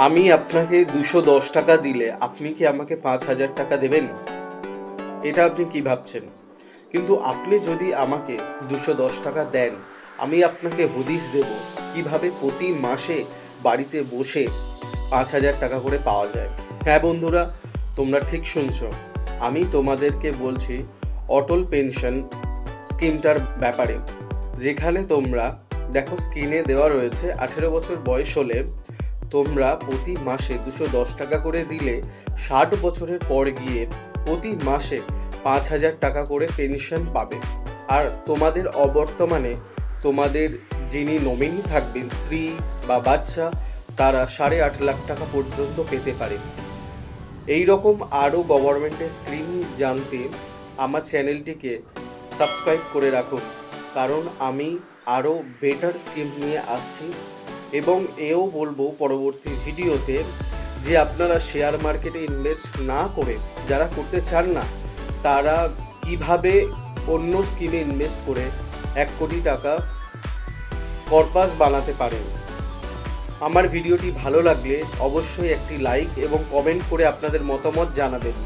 আমি আপনাকে 210 টাকা দিলে আপনি কি আমাকে 5,000 টাকা দেবেন? এটা আপনি কি ভাবছেন? কিন্তু আপনি যদি আমাকে 210 টাকা দেন, আমি আপনাকে হদিশ দেব কিভাবে প্রতি মাসে বাড়িতে বসে 5,000 টাকা করে পাওয়া যায়। হ্যাঁ বন্ধুরা, তোমরা ঠিক শুনছো। আমি তোমাদেরকে বলছি অটল পেনশন স্কিমটার ব্যাপারে, যেখানে তোমরা দেখো স্ক্রিনে দেওয়া রয়েছে 18 বছর বয়স হলে তোমরা প্রতি মাসে 210 টাকা করে দিলে 60 বছরের পর গিয়ে প্রতি মাসে 5,000 টাকা করে পেনশন পাবে। আর তোমাদের অবর্তমানে তোমাদের যিনি নমিনি থাকবেন, স্ত্রী বা বাচ্চা, তারা 8.5 লাখ টাকা পর্যন্ত পেতে পারে। এই রকম আরও গভর্নমেন্টের স্কিম জানতে আমার চ্যানেলটিকে সাবস্ক্রাইব করে রাখুন, কারণ আমি আরও বেটার স্কিম নিয়ে আসছি। এবং এও বলবো পরবর্তী ভিডিওতে যে আপনারা শেয়ার মার্কেটে ইনভেস্ট না করে, যারা করতে চান না, তারা কিভাবে অন্য স্কিমে ইনভেস্ট করে 1 কোটি টাকা কর্পাস বানাতে পারেন। আমার ভিডিওটি ভালো লাগলে অবশ্যই একটি লাইক এবং কমেন্ট করে আপনাদের মতামত জানাবেন।